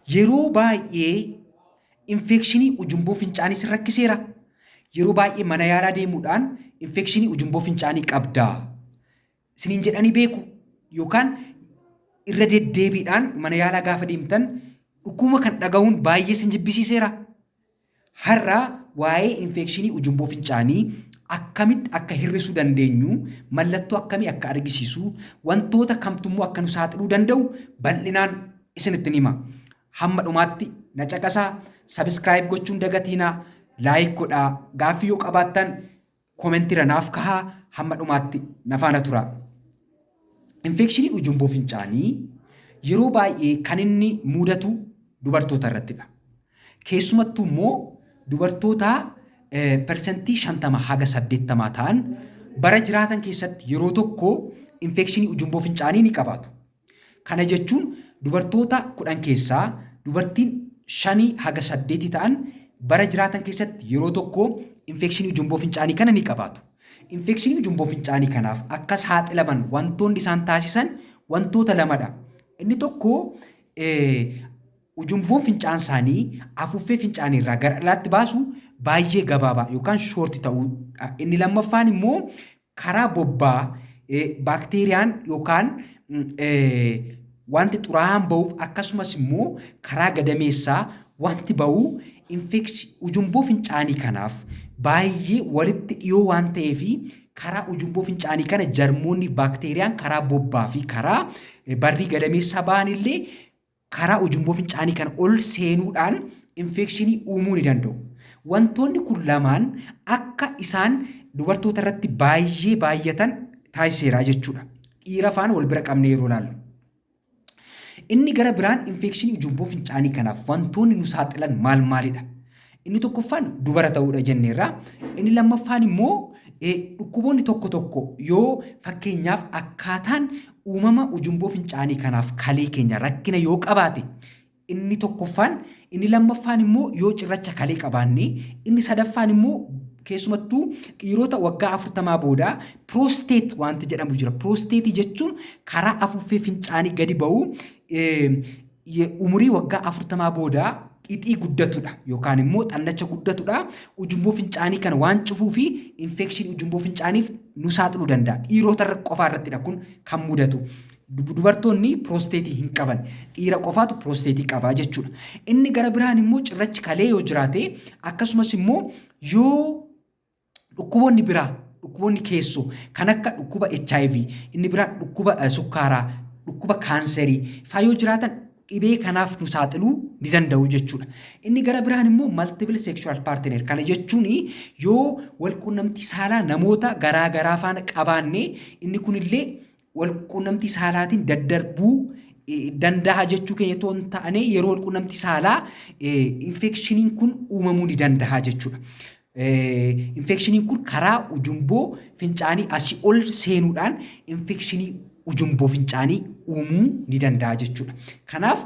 Yeroo baay'ee infekshinii ujumboo fincaanii si rakkiseera. Yeroo baay'ee mana yaalaa deemuudhaan infekshinii ujumboo fincaanii qabdaa isiniin jedhanii beeku yookaan irra deddeebiidhaan mana yaalaa gaafa deemtan dhukkuma kan dhaga'uun baay'ee isin jibbisiiseera. Har'a waa'ee infekshinii ujumboo fincaanii akkamitti akka hir'isuu dandeenyu, mallattoo akkamii akka argisiisu, wantoota kamtummoo akka nu saaxiluu danda'u bal'inaan isinitti hima. Hamma dhumaatti na caqasaa, sabiskiraayib gochuun dagatiinaa, laayik godhaa, gaaffii yoo qabaattan koomentiira naaf kahaa, hamma dhumaatti na faana tura. Infekshinii ujumboo fincaanii yeroo baay'ee kan inni mudatu dubartoota irrattidha. Keessumattuu immoo dubartoota persentii 50 haga 80 ta'an bara jiraatan keessatti yeroo tokko infekshinii ujumboo fincaanii ni qabaatu. Kana jechuun dubartoota 10 keessaa dubartiin 5 haga 8 ta'an bara jiraatan keessatti yeroo tokko infekshinii ujumboo fincaanii kana ni qabaatu. Infekshinii ujumboo fincaanii kanaaf akka saaxilaman wantoonni isaan taasisan wantoota lamadha. Inni tokko ujumboon fincaan isaanii afuuffee fincaanii irraa gara alaatti baasu baay'ee gabaabaa yookaan shoorti ta'uudha. Inni lammaffaan immoo karaa bobbaa baakteeriyaan yookaan wanti xuraa'aan ba'uuf akkasumas immoo karaa gadameessaa wanti ba'u ujumboo fincaanii kanaaf baay'ee walitti dhiyoo waan ta'eef karaa ujumboo fincaanii kana jarmoonni baakteeriyaan karaa bobbaa fi karaa barrii gadameessaa ba'an illee karaa ujumboo fincaanii kana ol seenuudhaan infekshinii uumuu ni danda'u. Wantoonni kun lamaan akka isaan dubartoota irratti baay'ee baay'atan taasiseera jechuudha. Dhiira faana wal bira qabnee yeroo ilaallu. Inni gara biraan infekshinii ujumboo fincaanii kanaaf wantoonni nu saaxilan maal maalidha? Inni tokkoffaan dubara ta'uudha jenneerra. Inni lammaffaan immoo dhukkuboonni tokko tokko yoo fakkeenyaaf akkaataan uumama ujumboo fincaanii kanaaf kalee keenya rakkina yoo qabaate inni tokkoffaan, inni lammaffaan immoo yoo cirracha kalee qabaanne, inni sadaffaan immoo keessumattuu dhiirota waggaa 40 booda piroosteet wanti jedhamu jira. Piroosteetii jechuun karaa afuuffee fincaanii gadi ba'u umurii waggaa 40 booda qixii guddatudha yookaan immoo xannacha guddatudha. Ujumboo fincaanii kana waan cufuu fi infekshinii ujumboo fincaaniif nu saaxiluu danda'a. Dhiirota qofaa irrattidha kun kan mudatu. Dubartoonni piroosteetii hin qaban, dhiira qofaatu piroosteetii qabaa jechuudha. Inni gara biraan immoo cirrachi kalee yoo jiraate akkasumas immoo yoo dhukkuboonni biraa, dhukkuboonni keessoo kan akka dhukkuba HIV, inni biraa dhukkuba sukkaaraa, dhukkuba kaanserii faa yoo jiraatan dhibee kanaaf nu saaxiluu ni danda'u jechuudha. Inni gara biraan immoo multiple sexual partner kana jechuun yoo walquunnamtii saalaa namoota garaa garaa faana qabaanne inni kunillee walquunnamtii saalaatiin daddarbuu danda'a jechuu keenya otoo hin taane yeroo walquunnamtii saalaa infekshiniin kun uumamuu ni danda'a jechuudha. Infekshiniin kun karaa ujumboo fincaanii asii ol seenuudhaan infekshinii ujumboo fincaanii uumuu ni danda'a jechuudha. Kanaaf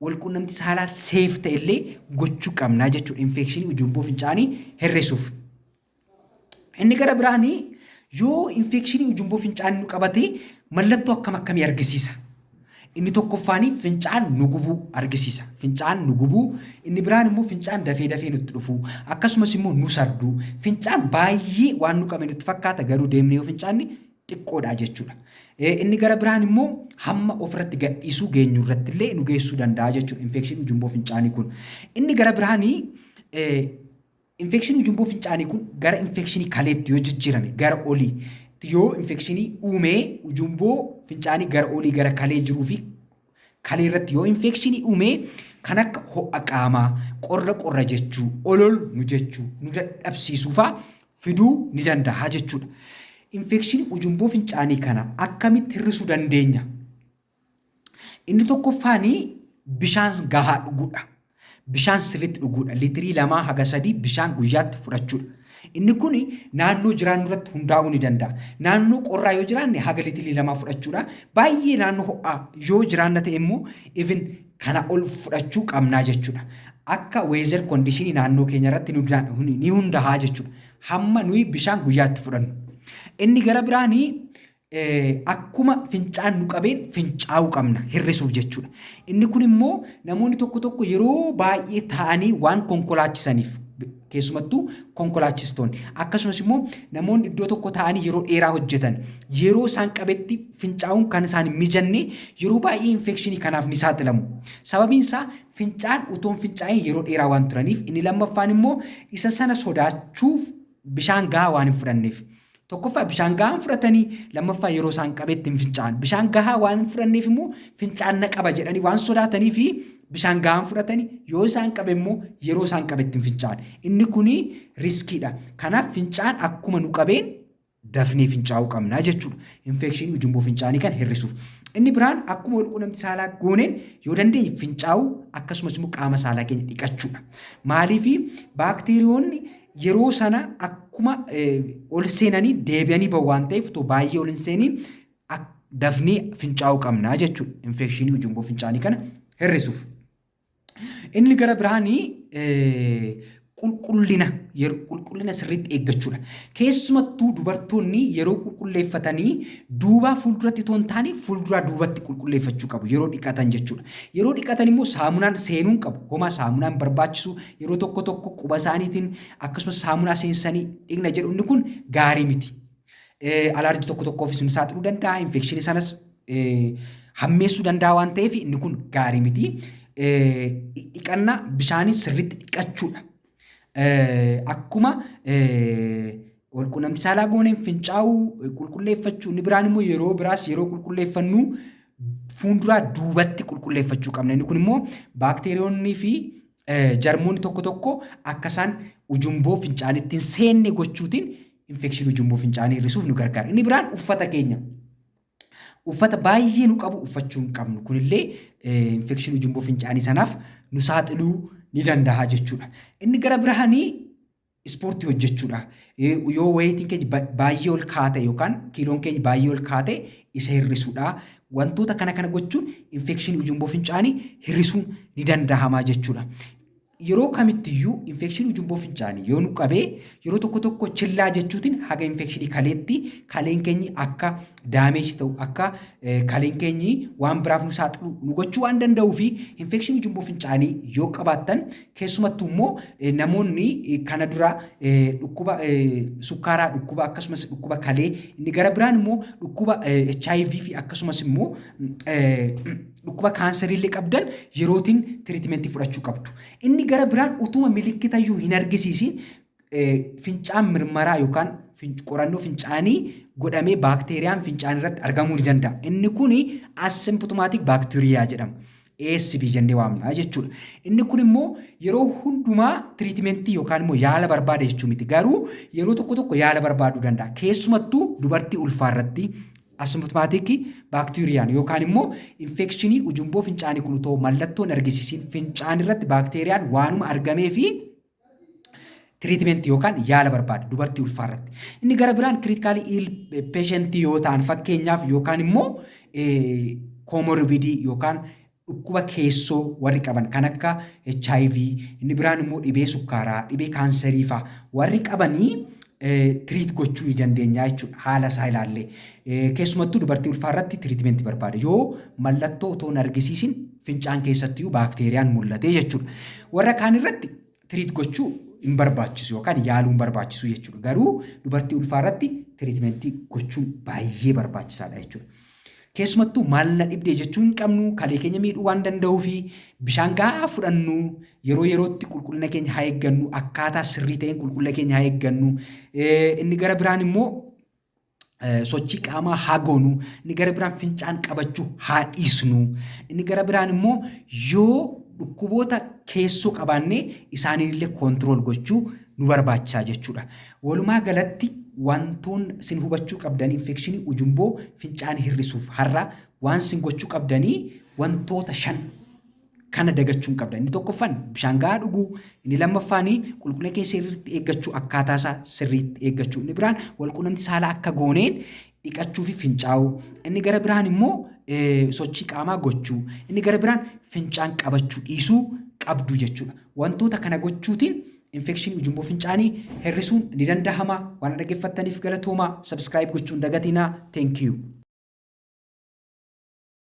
walquunnamtii saalaa seef ta'ellee gochuu qabnaa jechuudha infekshinii ujumboo fincaanii hir'isuuf. Inni gara biraanii yoo infekshinii ujumboo fincaanii nu qabate mallattoo akkam akkamii argisiisa? Inni tokkoffaan fincaan nu gubuu argisiisa. Fincaan nu gubuu, inni biraan immoo fincaan dafee dafee nutti dhufuu, akkasumas immoo nu sarduu. Fincaan baay'ee waan nu qabe nutti fakkaata garuu deemnee yoo fincaanni xiqqoodha jechuudha. Inni gara biraan immoo hamma ofirratti gadhiisuu geenyu irratti illee nu geessuu danda'a jechuudha infekshinii ujumboo fincaanii kun. Inni gara biraanii infekshinii ujumboo fincaanii kun gara infekshinii kaleetti yoo jijjiirame gara olii yoo infekshinii uumee ujumboo fincaanii gara olii gara kalee jiruu fi kalee irratti yoo infekshinii uumee kan akka ho'a qaamaa, qorra jechuu, olol nu jechuu, nu dadhabsiisuu fa'aa fiduu ni danda'a jechuudha. Infekshinii ujumboo fincaanii kana akkamitti hir'isuu dandeenya? Inni tokkoffaan bishaan gahaa dhuguudha. Bishaan sirriitti dhuguudha. Liitirii 2 haga 3 bishaan guyyaatti fudhachuudha. Inni kun naannoo jiraannu irratti hundaa'uu ni danda'a. Naannoo qorraa yoo jiraanne haga liitirii 2 fudhachuudha. Baay'ee naannoo ho'aa yoo jiraanna ta'e immoo even kana ol fudhachuu qabnaa jechuudha. Akka weezer koondishinii naannoo keenya irratti ni hundaa'a jechuudha. Hamma nuyi bishaan guyyaatti fudhannu. Inni gara biraanii akkuma fincaan nu qabeen fincaa'uu qabna hir'isuuf jechuudha. Inni kun immoo namoonni tokko tokko yeroo baay'ee ta'anii waan konkolaachisaniif keessumattuu konkolaachistoonni akkasumas immoo namoonni iddoo tokko ta'anii yeroo dheeraa hojjetan yeroo isaan qabetti fincaa'uun kan isaan hin mijanne yeroo baay'ee infekshinii kanaaf ni saaxilamu. Sababiin isaa fincaan utuu hin fincaa'in yeroo dheeraa waan turaniif inni lammaffaan immoo isa sana sodaachuuf bishaan gahaa waan hin fudhanneef. Tokkoffaa bishaan gahaa fudhatanii lammaffaa yeroo isaan qabetti hin fincaa'an. Bishaan gahaa waan hin fudhanneef immoo fincaan na qaba jedhanii waan sodaatanii fi bishaan gahaa fudhatanii yoo isaan qabe immoo yeroo isaan qabetti hin fincaa'an. Inni kuni riskiidha. Kanaaf fincaan akkuma nu qabeen dafnee fincaa'uu qabna jechuudha. Infekshinii ujumboo fincaanii kan hir'isuuf. Inni biraan akkuma walquunnamtii saalaa gooneen yoo dandeenye fincaa'uu akkasumas immoo qaama saalaa keenya dhiqachuudha. Maaliif baakteeriyoonni yeroo sana akkuma ol seenanii deebi'anii bahu waan ta'eef otoo baay'ee ol hin seeniin dafnee fincaa'uu qabna jechuudha. Infekshinii ujumboo fincaanii kana hir'isuuf. Inni gara biraanii qulqullina sirriitti eeggachuudha. Keessumattuu dubartoonni yeroo qulqulleeffatanii duubaa fuulduratti otoo hin taane fuulduraa duubatti qulqulleeffachuu qabu yeroo dhiqatan jechuudha. Yeroo dhiqatan immoo saamunaan seenuu hin qabu. Homaa saamunaan barbaachisu yeroo tokko tokko quba isaaniitiin akkasumas saamunaa seensanii dhiqna jedhu inni kun gaarii miti. Alaarjii tokko tokkoofis nu saaxiluu danda'a. Infekshinii sanas hammeessuu danda'a waan ta'eef inni kun gaarii miti. Dhiqannaa bishaanii sirriitti dhiqachuudha. Akkuma walquunnamtii saalaa gooneen fincaa'uu qulqulleeffachuu inni biraan immoo yeroo biraas yeroo qulqulleeffannu fuulduraa duubatti qulqulleeffachuu qabna. Inni kun immoo baakteeriyoonnii fi jarmoonni tokko tokko akka isaan ujumboo fincaaniitti hin seenne gochuutiin infekshinii ujumboo fincaanii hir'isuuf nu gargaara. Inni biraan uffata keenya. Uffata baay'ee nu qabu uffachuu hin qabnu. Kunillee infekshinii ujumboo fincaanii sanaaf nu saaxiluu ni danda'a jechuudha. Inni gara biraanii ispoortii hojjechuudha. Yoo wayitiin keenya baay'ee ol kaate yookaan kiiloon keenya baay'ee ol kaate isa hir'isuudha. Wantoota kana gochuun infekshinii ujumboo fincaanii hir'isuun ni danda'ama jechuudha. Yeroo kamittiyyuu infekshinii ujumboo fincaanii yoo nu qabee yeroo tokko tokko chillaa jechuutiin haga infekshinii kaleetti kaleen keenyi akka daameeji ta'u akka kaleen keenyi waan biraaf nu saaxilu nu gochuu waan danda'uu fi infekshinii ujumboo fincaanii yoo qabaattan keessumattuu immoo namoonni kana dura dhukkuba sukkaaraa dhukkuba akkasumas dhukkuba kalee inni gara biraan immoo dhukkuba HIV fi akkasumas immoo dhukkuba kaanserii qabdan yerootiin tiriitimentii fudhachuu qabdu. Inni gara biraan utuma milikkitayyuu hin argisiisin fincaan mirmaraa yookaan qorannoo fincaanii godhamee baakteeriyaan fincaan irratti argamuu ni danda'a. Inni kun asymptomatic baakteeriyaa jedhama. ASB jennee waamna jechuudha. Inni kun immoo yeroo hundumaa tiriitimentii yookaan immoo yaala barbaada jechuu miti. Garuu yeroo tokko tokko yaala barbaaduu danda'a. Keessumattuu dubartii ulfaa irratti asymptomatic baakteeriyaan yookaan immoo infekshinii ujumboo fincaanii kun utoo mallattoon argisiisin fincaan irratti baakteeriyaan waanuma argamee fi tiriitimentii yookaan yaala barbaada dubartii ulfaa irratti. Inni gara biraan kiritikaalii iil peeshentii yoo ta'an fakkeenyaaf yookaan immoo koomorbidii yookaan dhukkuba keessoo warri qaban kan akka HIV inni biraan immoo dhibee sukkaaraa dhibee kaanserii fa'a warri qabanii tiriit gochuu ni dandeenya jechuudha. Haala isaa ilaallee keessumattuu dubartii ulfaa irratti tiriitimentii barbaada. Yoo mallattoo otoo hin argisiisin fincaan keessattiyyuu baakteeriyaan mul'ate jechuudha. Warra kaan irratti tiriit gochuu hin barbaachisu yookaan yaaluu hin barbaachisu jechuudha. Garuu dubartii ulfaa irratti tiriitimentii gochuun baay'ee barbaachisaadha jechuudha. Keessumattuu maalla dhibdee jechuu hin qabnu kalee keenya miidhuu waan danda'uu fi bishaan gahaa fudhannu yeroo yerootti qulqullina keenya haa eeggannu akkaataa sirrii ta'een qulqullina keenya haa eeggannu. Inni gara biraan immoo sochii qaamaa haa goonu. Inni gara biraan fincaan qabachuu haa dhiisnu. Inni gara biraan immoo yoo dhukkuboota keessoo qabaannee isaaniillee koontirool gochuu nu barbaachisaa jechuudha. Walumaa galatti wantoonni isin hubachuu qabdanii infekshinii ujumboo fincaanii hir'isuuf har'a waan isin gochuu qabdanii wantoota 5 kana dagachuu hin qabdan. Inni tokkoffaan bishaan gahaa dhuguu, inni lammaffaan qulqullina keenya sirriitti eeggachuu akkaataa isaa sirriitti eeggachuu, inni biraan walquunnamtii saalaa akka gooneen dhiqachuu fi fincaa'uu, inni gara biraan immoo sochii qaamaa gochuu, inni gara biraan fincaan qabachuu dhiisuu qabdu jechuudha. Wantoota kana gochuutiin infekshinii ujumboo fincaanii hir'isuun ni danda'ama. Waan dhaggeeffattaniif galatoomaa. Subscribe gochuun dagatinaa. Thank you.